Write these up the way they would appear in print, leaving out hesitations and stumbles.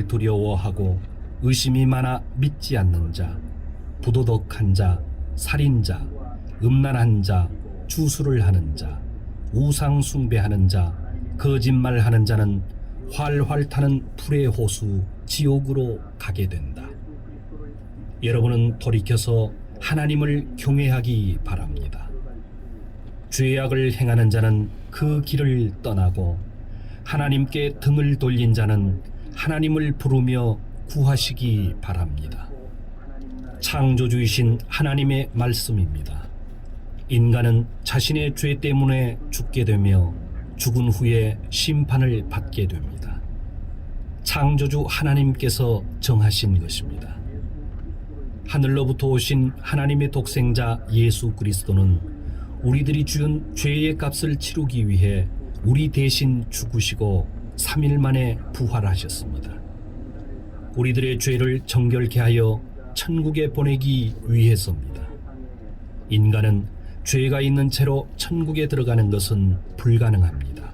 두려워하고 의심이 많아 믿지 않는 자, 부도덕한 자, 살인자, 음란한 자, 주술을 하는 자, 우상 숭배하는 자, 거짓말하는 자는 활활 타는 불의 호수 지옥으로 가게 된다. 여러분은 돌이켜서 하나님을 경외하기 바랍니다. 죄악을 행하는 자는 그 길을 떠나고 하나님께 등을 돌린 자는 하나님을 부르며 구하시기 바랍니다. 창조주이신 하나님의 말씀입니다. 인간은 자신의 죄 때문에 죽게 되며 죽은 후에 심판을 받게 됩니다. 창조주 하나님께서 정하신 것입니다. 하늘로부터 오신 하나님의 독생자 예수 그리스도는 우리들이 지은 죄의 값을 치르기 위해 우리 대신 죽으시고 3일 만에 부활하셨습니다. 우리들의 죄를 정결케 하여 천국에 보내기 위해서입니다. 인간은 죄가 있는 채로 천국에 들어가는 것은 불가능합니다.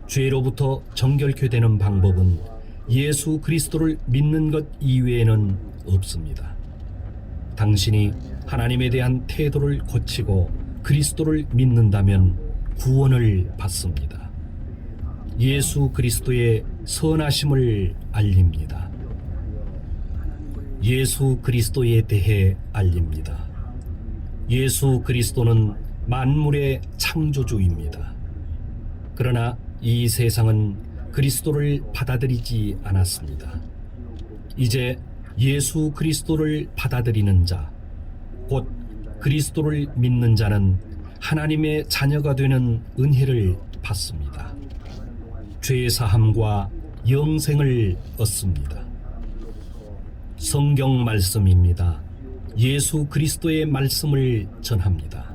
죄로부터 정결케 되는 방법은 예수 그리스도를 믿는 것 이외에는 없습니다. 당신이 하나님에 대한 태도를 고치고 그리스도를 믿는다면 구원을 받습니다. 예수 그리스도의 선하심을 알립니다. 예수 그리스도에 대해 알립니다. 예수 그리스도는 만물의 창조주입니다. 그러나 이 세상은 그리스도를 받아들이지 않았습니다. 이제 예수 그리스도를 받아들이는 자, 곧 그리스도를 믿는 자는 하나님의 자녀가 되는 은혜를 받습니다. 죄 사함과 영생을 얻습니다. 성경 말씀입니다. 예수 그리스도의 말씀을 전합니다.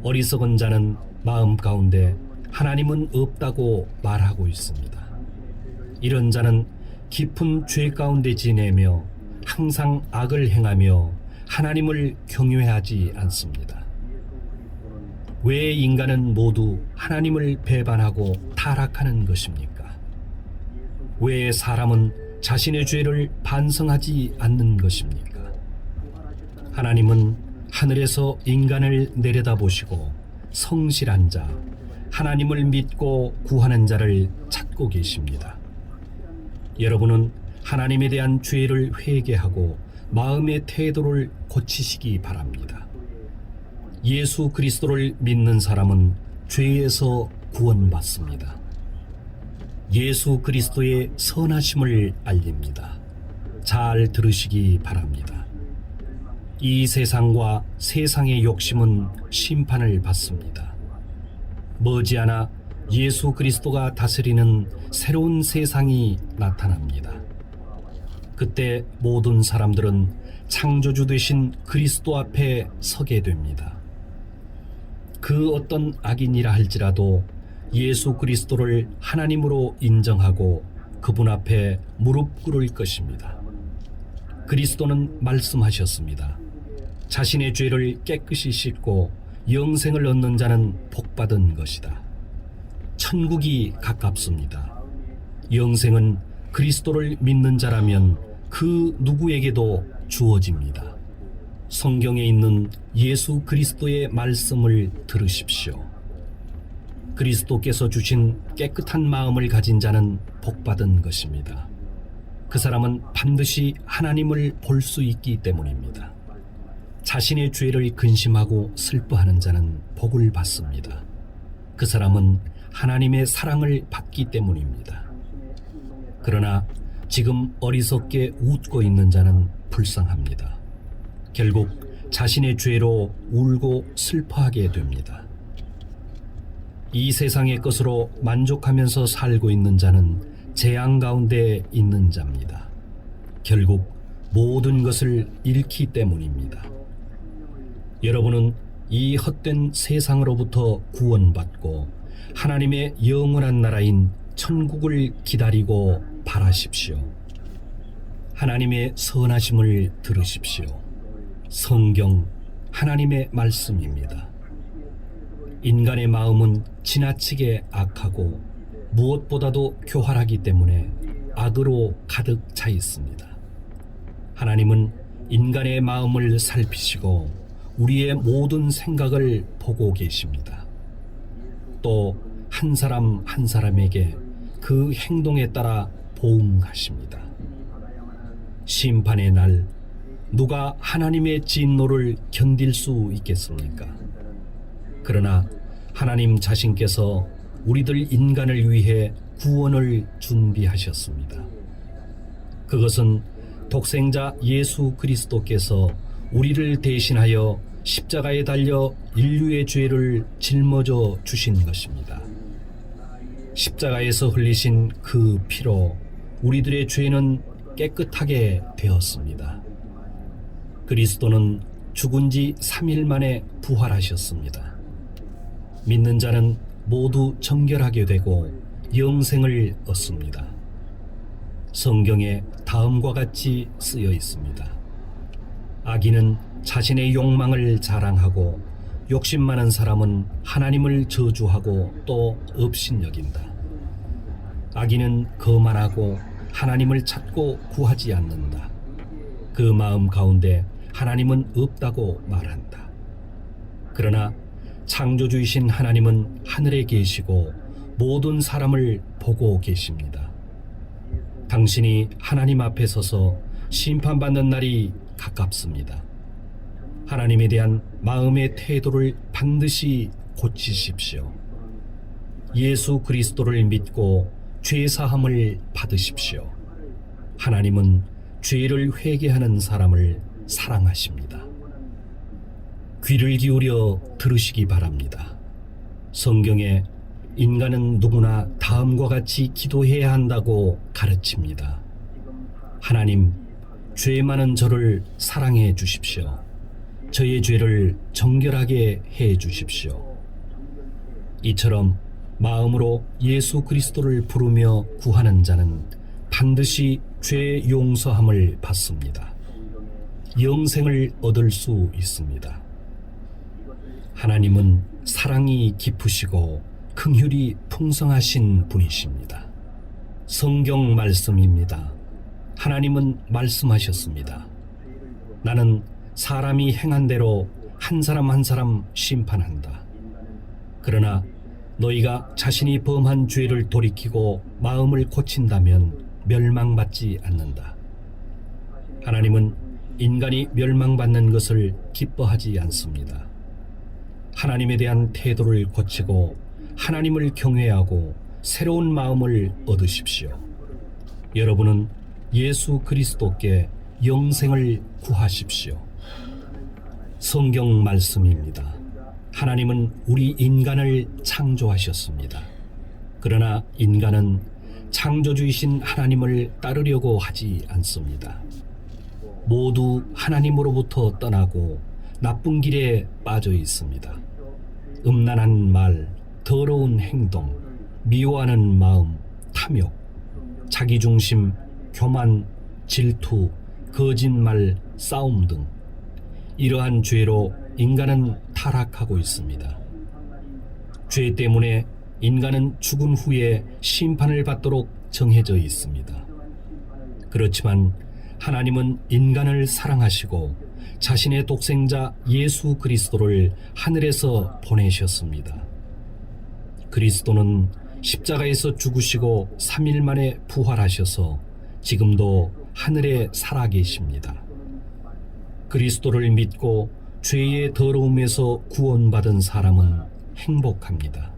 어리석은 자는 마음 가운데 하나님은 없다고 말하고 있습니다. 이런 자는 깊은 죄 가운데 지내며 항상 악을 행하며 하나님을 경외하지 않습니다. 왜 인간은 모두 하나님을 배반하고 타락하는 것입니까? 왜 사람은 자신의 죄를 반성하지 않는 것입니까? 하나님은 하늘에서 인간을 내려다보시고 성실한 자, 하나님을 믿고 구하는 자를 찾고 계십니다. 여러분은 하나님에 대한 죄를 회개하고 마음의 태도를 고치시기 바랍니다. 예수 그리스도를 믿는 사람은 죄에서 구원받습니다. 예수 그리스도의 선하심을 알립니다. 잘 들으시기 바랍니다. 이 세상과 세상의 욕심은 심판을 받습니다. 머지않아 예수 그리스도가 다스리는 새로운 세상이 나타납니다. 그때 모든 사람들은 창조주 되신 그리스도 앞에 서게 됩니다. 그 어떤 악인이라 할지라도 예수 그리스도를 하나님으로 인정하고 그분 앞에 무릎 꿇을 것입니다. 그리스도는 말씀하셨습니다. 자신의 죄를 깨끗이 씻고 영생을 얻는 자는 복받은 것이다. 천국이 가깝습니다. 영생은 그리스도를 믿는 자라면 그 누구에게도 주어집니다. 성경에 있는 예수 그리스도의 말씀을 들으십시오. 그리스도께서 주신 깨끗한 마음을 가진 자는 복받은 것입니다. 그 사람은 반드시 하나님을 볼 수 있기 때문입니다. 자신의 죄를 근심하고 슬퍼하는 자는 복을 받습니다. 그 사람은 하나님의 사랑을 받기 때문입니다. 그러나 지금 어리석게 웃고 있는 자는 불쌍합니다. 결국 자신의 죄로 울고 슬퍼하게 됩니다. 이 세상의 것으로 만족하면서 살고 있는 자는 재앙 가운데 있는 자입니다. 결국 모든 것을 잃기 때문입니다. 여러분은 이 헛된 세상으로부터 구원받고 하나님의 영원한 나라인 천국을 기다리고 바라십시오. 하나님의 선하심을 들으십시오. 성경 하나님의 말씀입니다. 인간의 마음은 지나치게 악하고 무엇보다도 교활하기 때문에 악으로 가득 차 있습니다. 하나님은 인간의 마음을 살피시고 우리의 모든 생각을 보고 계십니다. 또 한 사람 한 사람에게 그 행동에 따라 보응하십니다. 심판의 날 누가 하나님의 진노를 견딜 수 있겠습니까? 그러나 하나님 자신께서 우리들 인간을 위해 구원을 준비하셨습니다. 그것은 독생자 예수 그리스도께서 우리를 대신하여 십자가에 달려 인류의 죄를 짊어져 주신 것입니다. 십자가에서 흘리신 그 피로 우리들의 죄는 깨끗하게 되었습니다. 그리스도는 죽은 지 3일 만에 부활하셨습니다. 믿는 자는 모두 정결하게 되고 영생을 얻습니다. 성경에 다음과 같이 쓰여 있습니다. 악인은 자신의 욕망을 자랑하고 욕심 많은 사람은 하나님을 저주하고 또 업신여긴다. 악인은 거만하고 하나님을 찾고 구하지 않는다. 그 마음 가운데 하나님은 없다고 말한다. 그러나 창조주이신 하나님은 하늘에 계시고 모든 사람을 보고 계십니다. 당신이 하나님 앞에 서서 심판받는 날이 가깝습니다. 하나님에 대한 마음의 태도를 반드시 고치십시오. 예수 그리스도를 믿고 죄사함을 받으십시오. 하나님은 죄를 회개하는 사람을 사랑하십니다. 귀를 기울여 들으시기 바랍니다. 성경에 인간은 누구나 다음과 같이 기도해야 한다고 가르칩니다. 하나님, 죄 많은 저를 사랑해 주십시오. 저의 죄를 정결하게 해 주십시오. 이처럼 마음으로 예수 그리스도를 부르며 구하는 자는 반드시 죄 용서함을 받습니다. 영생을 얻을 수 있습니다. 하나님은 사랑이 깊으시고 긍휼이 풍성하신 분이십니다. 성경 말씀입니다. 하나님은 말씀하셨습니다. 나는 사람이 행한 대로 한 사람 한 사람 심판한다. 그러나 너희가 자신이 범한 죄를 돌이키고 마음을 고친다면 멸망받지 않는다. 하나님은 인간이 멸망받는 것을 기뻐하지 않습니다. 하나님에 대한 태도를 고치고 하나님을 경외하고 새로운 마음을 얻으십시오. 여러분은 예수 그리스도께 영생을 구하십시오. 성경 말씀입니다. 하나님은 우리 인간을 창조하셨습니다. 그러나 인간은 창조주이신 하나님을 따르려고 하지 않습니다. 모두 하나님으로부터 떠나고 나쁜 길에 빠져 있습니다. 음란한 말, 더러운 행동, 미워하는 마음, 탐욕, 자기중심, 교만, 질투, 거짓말, 싸움 등 이러한 죄로 인간은 타락하고 있습니다. 죄 때문에 인간은 죽은 후에 심판을 받도록 정해져 있습니다. 그렇지만 하나님은 인간을 사랑하시고 자신의 독생자 예수 그리스도를 하늘에서 보내셨습니다. 그리스도는 십자가에서 죽으시고 3일 만에 부활하셔서 지금도 하늘에 살아계십니다. 그리스도를 믿고 죄의 더러움에서 구원받은 사람은 행복합니다.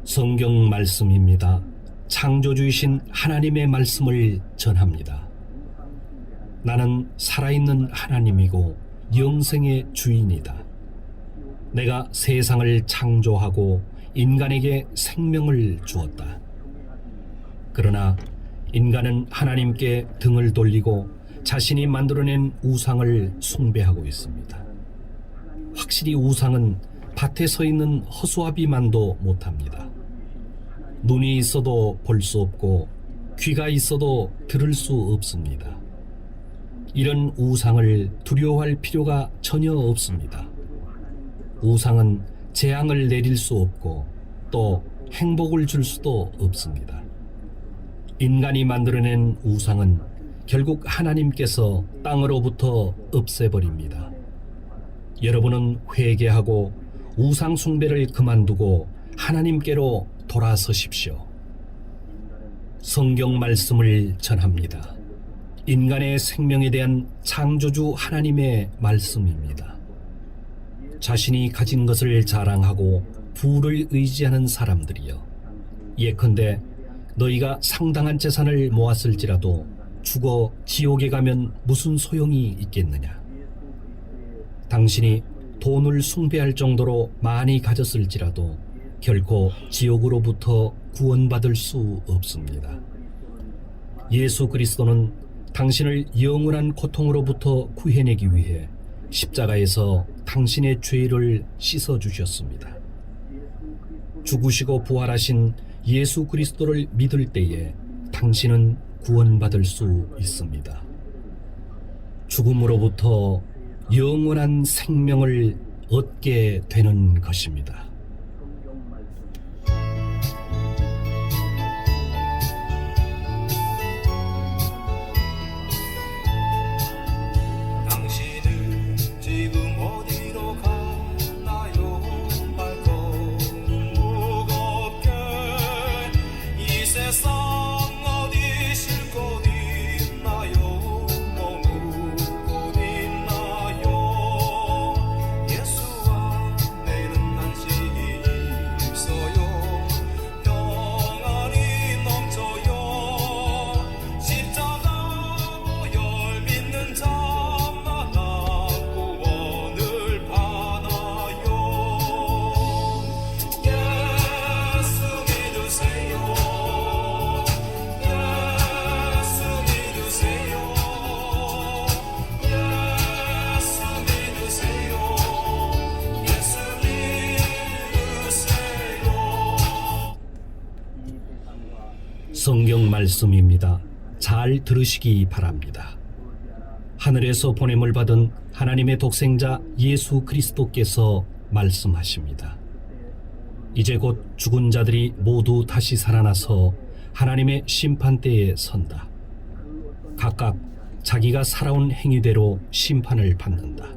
성경 말씀입니다. 창조주이신 하나님의 말씀을 전합니다. 나는 살아있는 하나님이고 영생의 주인이다. 내가 세상을 창조하고 인간에게 생명을 주었다. 그러나 인간은 하나님께 등을 돌리고 자신이 만들어낸 우상을 숭배하고 있습니다. 확실히 우상은 밭에 서 있는 허수아비만도 못합니다. 눈이 있어도 볼 수 없고 귀가 있어도 들을 수 없습니다. 이런 우상을 두려워할 필요가 전혀 없습니다. 우상은 재앙을 내릴 수 없고 또 행복을 줄 수도 없습니다. 인간이 만들어낸 우상은 결국 하나님께서 땅으로부터 없애버립니다. 여러분은 회개하고 우상 숭배를 그만두고 하나님께로 돌아서십시오. 성경 말씀을 전합니다. 인간의 생명에 대한 창조주 하나님의 말씀입니다. 자신이 가진 것을 자랑하고 부를 의지하는 사람들이여, 예컨대 너희가 상당한 재산을 모았을지라도 죽어 지옥에 가면 무슨 소용이 있겠느냐? 당신이 돈을 숭배할 정도로 많이 가졌을지라도 결코 지옥으로부터 구원받을 수 없습니다. 예수 그리스도는 당신을 영원한 고통으로부터 구해내기 위해 십자가에서 당신의 죄를 씻어주셨습니다. 죽으시고 부활하신 예수 그리스도를 믿을 때에 당신은 구원받을 수 있습니다. 죽음으로부터 영원한 생명을 얻게 되는 것입니다. 당신은 지금 어디로 가나요? 발걸음 무겁게 이 세상 어디 싣고 있나요? 머무고 있나요? 예수 안에는 안식이 있어요. 평안이 넘쳐요. 십자가 보혈 믿는 자마다 구원을 받아요. 예수 믿으세요. 예수 믿으세요. 예수 믿으세요. 예수 믿으세요. 성경 말씀입니다. 잘 들으시기 바랍니다. 하늘에서 보냄을 받은 하나님의 독생자 예수 그리스도께서 말씀하십니다. 이제 곧 죽은 자들이 모두 다시 살아나서 하나님의 심판대에 선다. 각각 자기가 살아온 행위대로 심판을 받는다.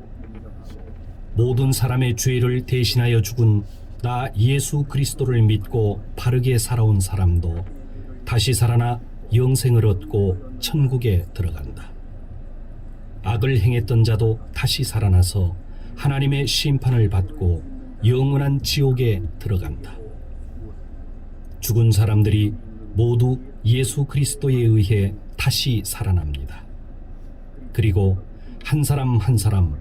모든 사람의 죄를 대신하여 죽은 나 예수 그리스도를 믿고 바르게 살아온 사람도 다시 살아나 영생을 얻고 천국에 들어간다. 악을 행했던 자도 다시 살아나서 하나님의 심판을 받고 영원한 지옥에 들어간다. 죽은 사람들이 모두 예수 그리스도에 의해 다시 살아납니다. 그리고 한 사람 한 사람,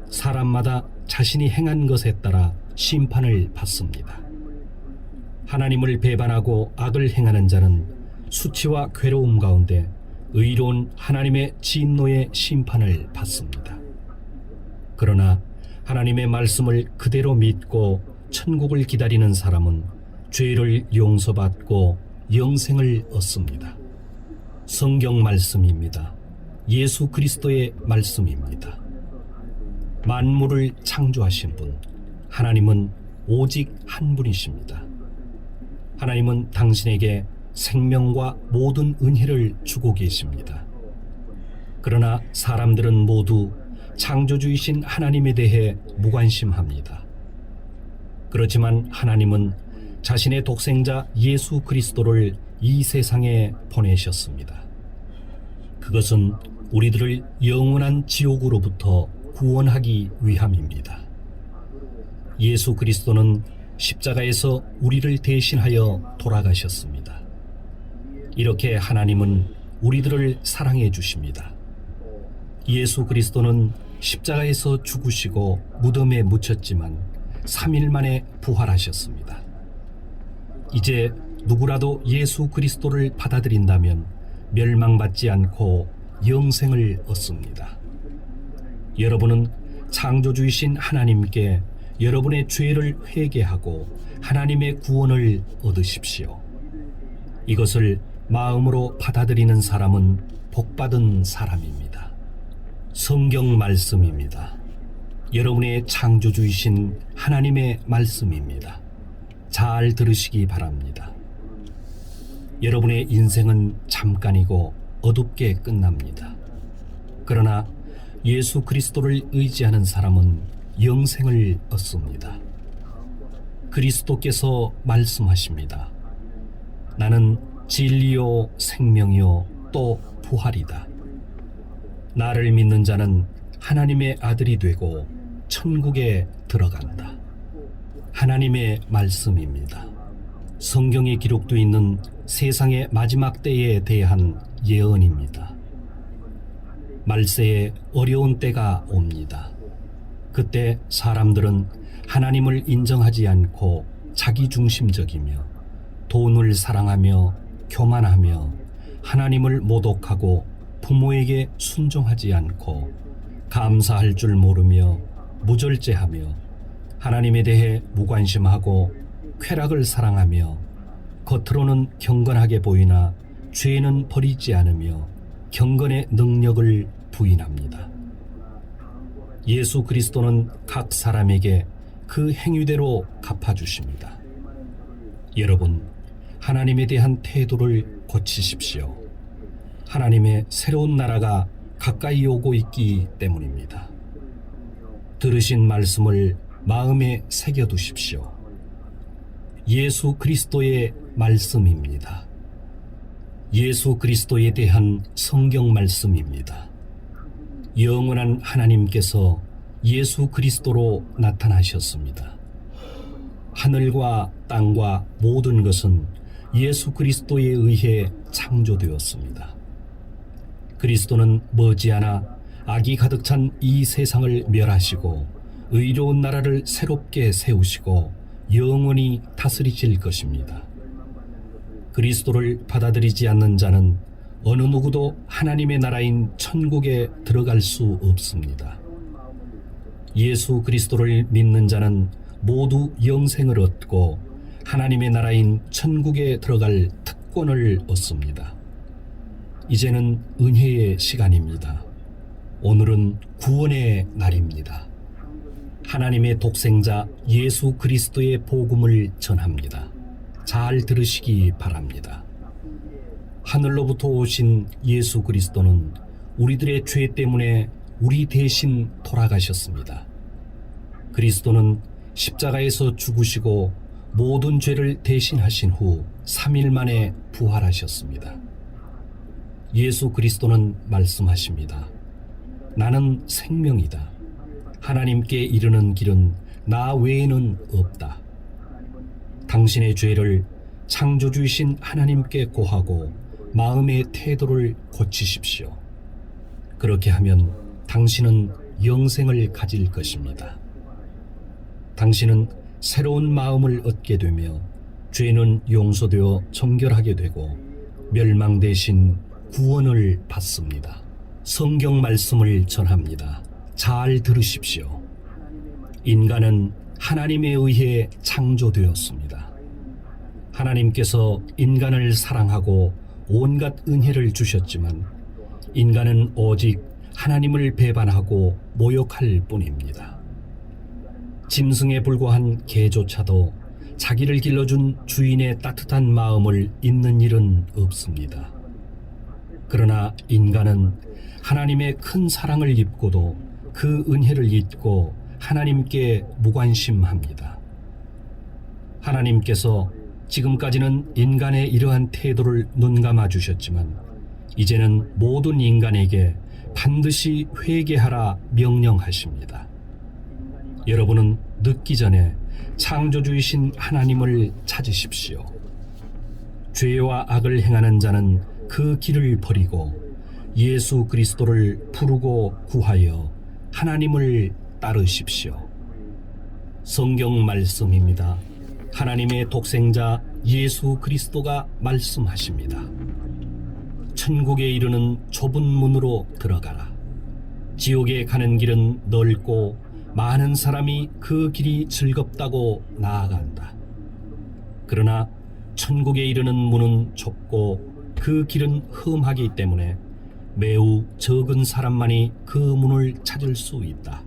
사람마다 자신이 행한 것에 따라 심판을 받습니다. 하나님을 배반하고 악을 행하는 자는 수치와 괴로움 가운데 의로운 하나님의 진노의 심판을 받습니다. 그러나 하나님의 말씀을 그대로 믿고 천국을 기다리는 사람은 죄를 용서받고 영생을 얻습니다. 성경 말씀입니다. 예수 그리스도의 말씀입니다. 만물을 창조하신 분, 하나님은 오직 한 분이십니다. 하나님은 당신에게 생명과 모든 은혜를 주고 계십니다. 그러나 사람들은 모두 창조주이신 하나님에 대해 무관심합니다. 그렇지만 하나님은 자신의 독생자 예수 그리스도를 이 세상에 보내셨습니다. 그것은 우리들을 영원한 지옥으로부터 구원하기 위함입니다. 예수 그리스도는 십자가에서 우리를 대신하여 돌아가셨습니다. 이렇게 하나님은 우리들을 사랑해 주십니다. 예수 그리스도는 십자가에서 죽으시고 무덤에 묻혔지만 3일 만에 부활하셨습니다. 이제 누구라도 예수 그리스도를 받아들인다면 멸망받지 않고 영생을 얻습니다. 여러분은 창조주이신 하나님께 여러분의 죄를 회개하고 하나님의 구원을 얻으십시오. 이것을 마음으로 받아들이는 사람은 복받은 사람입니다. 성경 말씀입니다. 여러분의 창조주이신 하나님의 말씀입니다. 잘 들으시기 바랍니다. 여러분의 인생은 잠깐이고 어둡게 끝납니다. 그러나 예수 그리스도를 의지하는 사람은 영생을 얻습니다. 그리스도께서 말씀하십니다. 나는 진리요 생명이요 또 부활이다. 나를 믿는 자는 하나님의 아들이 되고 천국에 들어간다. 하나님의 말씀입니다. 성경에 기록되어 있는 세상의 마지막 때에 대한 예언입니다. 말세에 어려운 때가 옵니다. 그때 사람들은 하나님을 인정하지 않고 자기중심적이며 돈을 사랑하며 교만하며 하나님을 모독하고 부모에게 순종하지 않고 감사할 줄 모르며 무절제하며 하나님에 대해 무관심하고 쾌락을 사랑하며 겉으로는 경건하게 보이나 죄는 버리지 않으며 경건의 능력을 부인합니다. 예수 그리스도는 각 사람에게 그 행위대로 갚아주십니다. 여러분, 하나님에 대한 태도를 고치십시오. 하나님의 새로운 나라가 가까이 오고 있기 때문입니다. 들으신 말씀을 마음에 새겨두십시오. 예수 그리스도의 말씀입니다. 예수 그리스도에 대한 성경 말씀입니다. 영원한 하나님께서 예수 그리스도로 나타나셨습니다. 하늘과 땅과 모든 것은 예수 그리스도에 의해 창조되었습니다. 그리스도는 머지않아 악이 가득 찬 이 세상을 멸하시고 의로운 나라를 새롭게 세우시고 영원히 다스리실 것입니다. 그리스도를 받아들이지 않는 자는 어느 누구도 하나님의 나라인 천국에 들어갈 수 없습니다. 예수 그리스도를 믿는 자는 모두 영생을 얻고 하나님의 나라인 천국에 들어갈 특권을 얻습니다. 이제는 은혜의 시간입니다. 오늘은 구원의 날입니다. 하나님의 독생자 예수 그리스도의 복음을 전합니다. 잘 들으시기 바랍니다. 하늘로부터 오신 예수 그리스도는 우리들의 죄 때문에 우리 대신 돌아가셨습니다. 그리스도는 십자가에서 죽으시고 모든 죄를 대신하신 후 3일 만에 부활하셨습니다. 예수 그리스도는 말씀하십니다. 나는 생명이다. 하나님께 이르는 길은 나 외에는 없다. 당신의 죄를 창조주이신 하나님께 고하고 마음의 태도를 고치십시오. 그렇게 하면 당신은 영생을 가질 것입니다. 당신은 새로운 마음을 얻게 되며 죄는 용서되어 정결하게 되고 멸망 대신 구원을 받습니다. 성경 말씀을 전합니다. 잘 들으십시오. 인간은 하나님에 의해 창조되었습니다. 하나님께서 인간을 사랑하고 온갖 은혜를 주셨지만 인간은 오직 하나님을 배반하고 모욕할 뿐입니다. 짐승에 불과한 개조차도 자기를 길러준 주인의 따뜻한 마음을 잊는 일은 없습니다. 그러나 인간은 하나님의 큰 사랑을 입고도 그 은혜를 잊고 하나님께 무관심합니다. 하나님께서 지금까지는 인간의 이러한 태도를 눈감아 주셨지만 이제는 모든 인간에게 반드시 회개하라 명령하십니다. 여러분은 늦기 전에 창조주이신 하나님을 찾으십시오. 죄와 악을 행하는 자는 그 길을 버리고 예수 그리스도를 부르고 구하여 하나님을 따르십시오. 성경 말씀입니다. 하나님의 독생자 예수 그리스도가 말씀하십니다. 천국에 이르는 좁은 문으로 들어가라. 지옥에 가는 길은 넓고 많은 사람이 그 길이 즐겁다고 나아간다. 그러나 천국에 이르는 문은 좁고 그 길은 험하기 때문에 매우 적은 사람만이 그 문을 찾을 수 있다.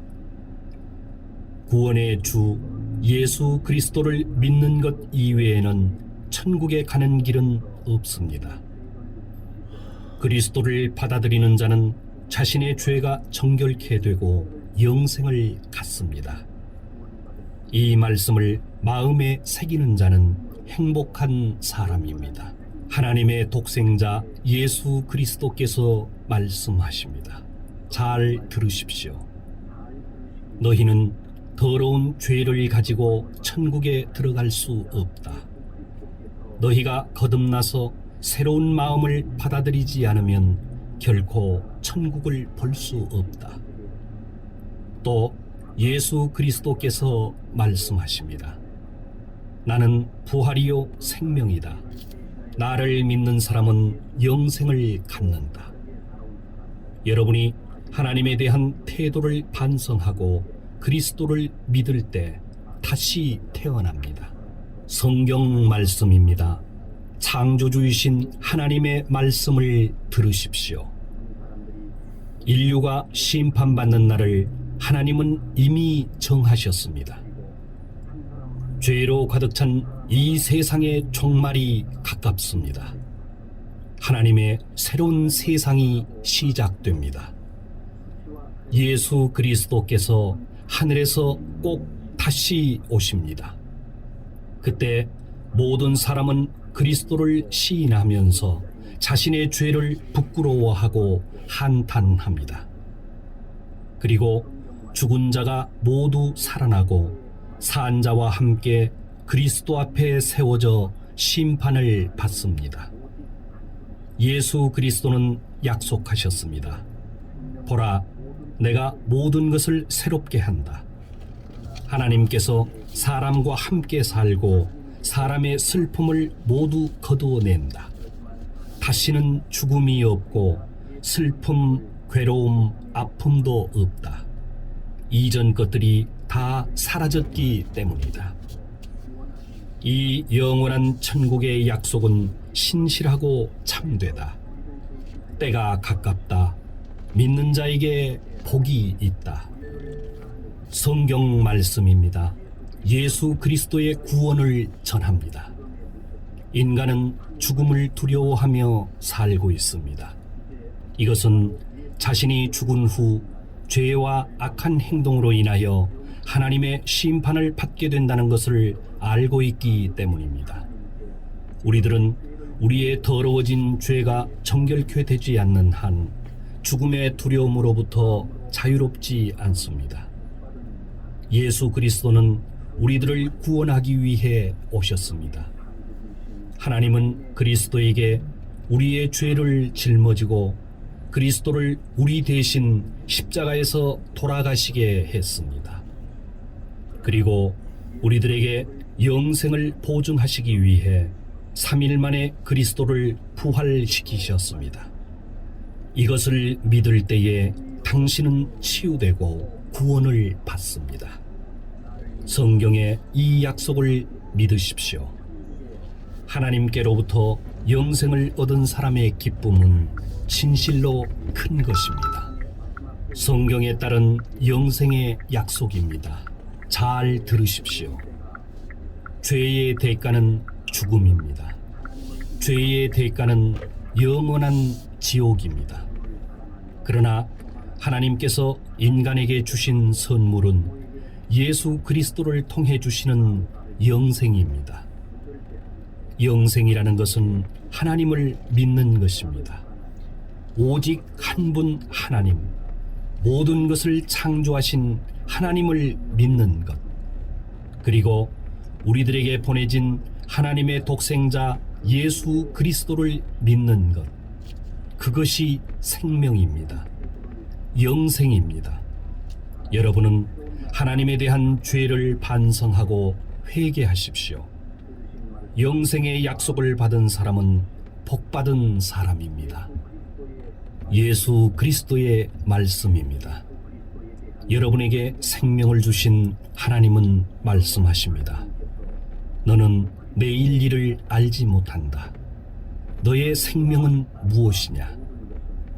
구원의 주 예수 그리스도를 믿는 것 이외에는 천국에 가는 길은 없습니다. 그리스도를 받아들이는 자는 자신의 죄가 정결케 되고 영생을 갖습니다. 이 말씀을 마음에 새기는 자는 행복한 사람입니다. 하나님의 독생자 예수 그리스도께서 말씀하십니다. 잘 들으십시오. 너희는 더러운 죄를 가지고 천국에 들어갈 수 없다. 너희가 거듭나서 새로운 마음을 받아들이지 않으면 결코 천국을 볼 수 없다. 또 예수 그리스도께서 말씀하십니다. 나는 부활이요 생명이다. 나를 믿는 사람은 영생을 갖는다. 여러분이 하나님에 대한 태도를 반성하고 그리스도를 믿을 때 다시 태어납니다. 성경 말씀입니다. 창조주이신 하나님의 말씀을 들으십시오. 인류가 심판받는 날을 하나님은 이미 정하셨습니다. 죄로 가득 찬 이 세상의 종말이 가깝습니다. 하나님의 새로운 세상이 시작됩니다. 예수 그리스도께서 하늘에서 꼭 다시 오십니다. 그때 모든 사람은 그리스도를 시인하면서 자신의 죄를 부끄러워하고 한탄합니다. 그리고 죽은 자가 모두 살아나고 산 자와 함께 그리스도 앞에 세워져 심판을 받습니다. 예수 그리스도는 약속하셨습니다. 보라, 내가 모든 것을 새롭게 한다. 하나님께서 사람과 함께 살고 사람의 슬픔을 모두 거두어낸다. 다시는 죽음이 없고 슬픔, 괴로움, 아픔도 없다. 이전 것들이 다 사라졌기 때문이다. 이 영원한 천국의 약속은 신실하고 참되다. 때가 가깝다. 믿는 자에게 복이 있다. 성경 말씀입니다. 예수 그리스도의 구원을 전합니다. 인간은 죽음을 두려워하며 살고 있습니다. 이것은 자신이 죽은 후 죄와 악한 행동으로 인하여 하나님의 심판을 받게 된다는 것을 알고 있기 때문입니다. 우리들은 우리의 더러워진 죄가 정결케 되지 않는 한 죽음의 두려움으로부터 자유롭지 않습니다. 예수 그리스도는 우리들을 구원하기 위해 오셨습니다. 하나님은 그리스도에게 우리의 죄를 짊어지고 그리스도를 우리 대신 십자가에서 돌아가시게 했습니다. 그리고 우리들에게 영생을 보증하시기 위해 3일 만에 그리스도를 부활시키셨습니다. 이것을 믿을 때에 당신은 치유되고 구원을 받습니다. 성경의 이 약속을 믿으십시오. 하나님께로부터 영생을 얻은 사람의 기쁨은 진실로 큰 것입니다. 성경에 따른 영생의 약속입니다. 잘 들으십시오. 죄의 대가는 죽음입니다. 죄의 대가는 영원한 지옥입니다. 그러나 하나님께서 인간에게 주신 선물은 예수 그리스도를 통해 주시는 영생입니다. 영생이라는 것은 하나님을 믿는 것입니다. 오직 한 분 하나님, 모든 것을 창조하신 하나님을 믿는 것, 그리고 우리들에게 보내진 하나님의 독생자 예수 그리스도를 믿는 것, 그것이 생명입니다. 영생입니다. 여러분은 하나님에 대한 죄를 반성하고 회개하십시오. 영생의 약속을 받은 사람은 복받은 사람입니다. 예수 그리스도의 말씀입니다. 여러분에게 생명을 주신 하나님은 말씀하십니다. 너는 내일 일을 알지 못한다. 너의 생명은 무엇이냐?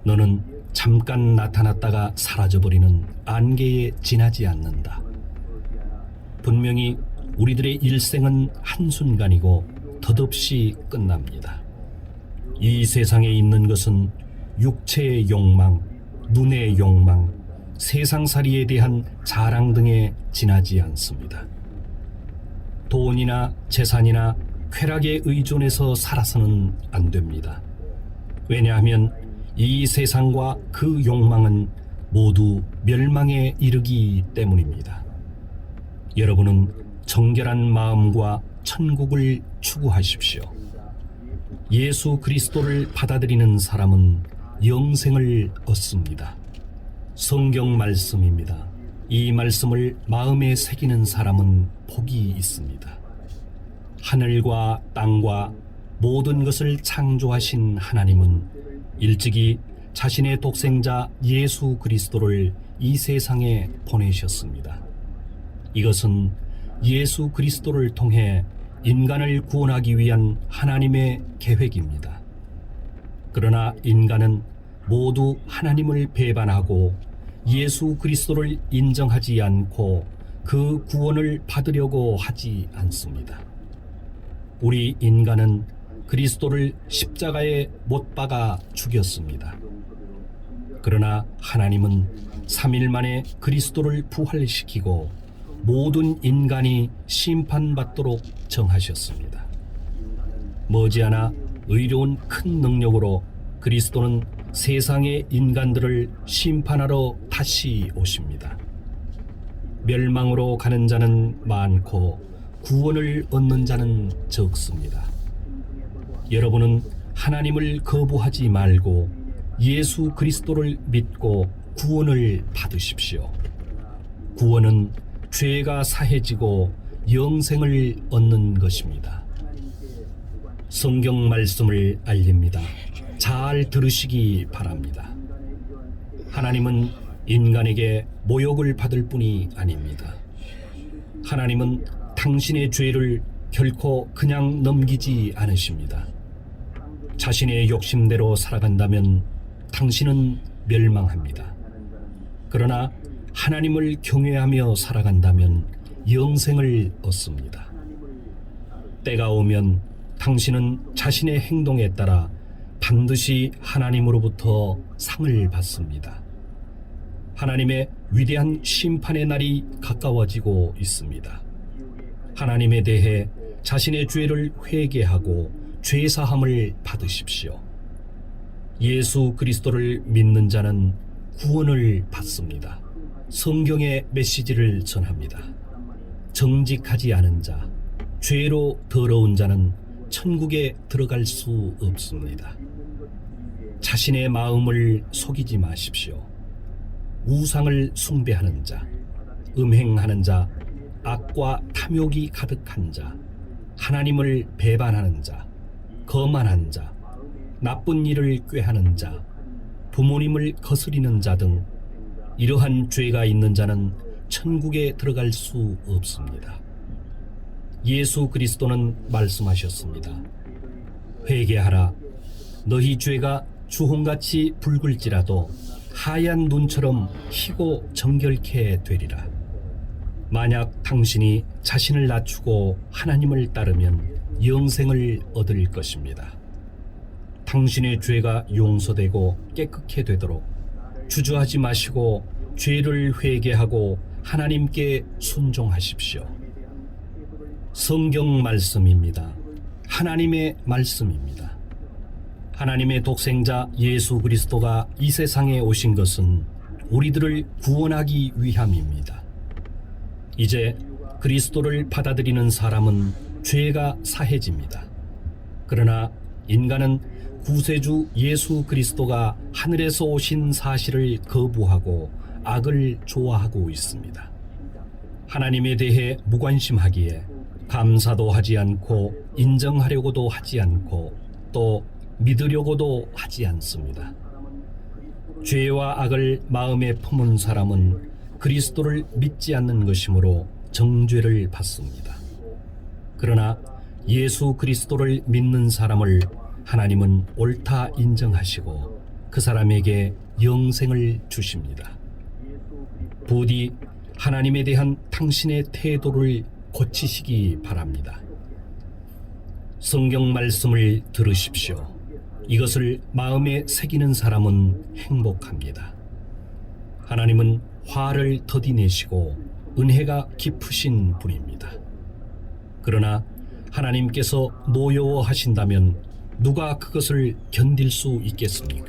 너는 잠깐 나타났다가 사라져버리는 안개에 지나지 않는다. 분명히 우리들의 일생은 한순간이고 덧없이 끝납니다. 이 세상에 있는 것은 육체의 욕망, 눈의 욕망, 세상살이에 대한 자랑 등에 지나지 않습니다. 돈이나 재산이나 쾌락에 의존해서 살아서는 안 됩니다. 왜냐하면 이 세상과 그 욕망은 모두 멸망에 이르기 때문입니다. 여러분은 정결한 마음과 천국을 추구하십시오. 예수 그리스도를 받아들이는 사람은 영생을 얻습니다. 성경 말씀입니다. 이 말씀을 마음에 새기는 사람은 복이 있습니다. 하늘과 땅과 모든 것을 창조하신 하나님은 일찍이 자신의 독생자 예수 그리스도를 이 세상에 보내셨습니다. 이것은 예수 그리스도를 통해 인간을 구원하기 위한 하나님의 계획입니다. 그러나 인간은 모두 하나님을 배반하고 예수 그리스도를 인정하지 않고 그 구원을 받으려고 하지 않습니다. 우리 인간은 그리스도를 십자가에 못 박아 죽였습니다. 그러나 하나님은 3일 만에 그리스도를 부활시키고 모든 인간이 심판받도록 정하셨습니다. 머지않아 의로운 큰 능력으로 그리스도는 세상의 인간들을 심판하러 다시 오십니다. 멸망으로 가는 자는 많고 구원을 얻는 자는 적습니다. 여러분은 하나님을 거부하지 말고 예수 그리스도를 믿고 구원을 받으십시오. 구원은 죄가 사해지고 영생을 얻는 것입니다. 성경 말씀을 알립니다. 잘 들으시기 바랍니다. 하나님은 인간에게 모욕을 받을 뿐이 아닙니다. 하나님은 당신의 죄를 결코 그냥 넘기지 않으십니다. 자신의 욕심대로 살아간다면 당신은 멸망합니다. 그러나 하나님을 경외하며 살아간다면 영생을 얻습니다. 때가 오면 당신은 자신의 행동에 따라 반드시 하나님으로부터 상을 받습니다. 하나님의 위대한 심판의 날이 가까워지고 있습니다. 하나님에 대해 자신의 죄를 회개하고 죄사함을 받으십시오. 예수 그리스도를 믿는 자는 구원을 받습니다. 성경의 메시지를 전합니다. 정직하지 않은 자, 죄로 더러운 자는 천국에 들어갈 수 없습니다. 자신의 마음을 속이지 마십시오. 우상을 숭배하는 자, 음행하는 자, 악과 탐욕이 가득한 자, 하나님을 배반하는 자, 거만한 자, 나쁜 일을 꾀하는 자, 부모님을 거스리는 자 등 이러한 죄가 있는 자는 천국에 들어갈 수 없습니다. 예수 그리스도는 말씀하셨습니다. 회개하라. 너희 죄가 주홍같이 붉을지라도 하얀 눈처럼 희고 정결케 되리라. 만약 당신이 자신을 낮추고 하나님을 따르면 영생을 얻을 것입니다. 당신의 죄가 용서되고 깨끗게 되도록 주저하지 마시고 죄를 회개하고 하나님께 순종하십시오. 성경 말씀입니다. 하나님의 말씀입니다. 하나님의 독생자 예수 그리스도가 이 세상에 오신 것은 우리들을 구원하기 위함입니다. 이제 그리스도를 받아들이는 사람은 죄가 사해집니다. 그러나 인간은 구세주 예수 그리스도가 하늘에서 오신 사실을 거부하고 악을 좋아하고 있습니다. 하나님에 대해 무관심하기에 감사도 하지 않고 인정하려고도 하지 않고 또 믿으려고도 하지 않습니다. 죄와 악을 마음에 품은 사람은 그리스도를 믿지 않는 것이므로 정죄를 받습니다. 그러나 예수 그리스도를 믿는 사람을 하나님은 옳다 인정하시고 그 사람에게 영생을 주십니다. 부디 하나님에 대한 당신의 태도를 고치시기 바랍니다. 성경 말씀을 들으십시오. 이것을 마음에 새기는 사람은 행복합니다. 하나님은 화를 더디 내시고 은혜가 깊으신 분입니다. 그러나 하나님께서 노여워하신다면 누가 그것을 견딜 수 있겠습니까?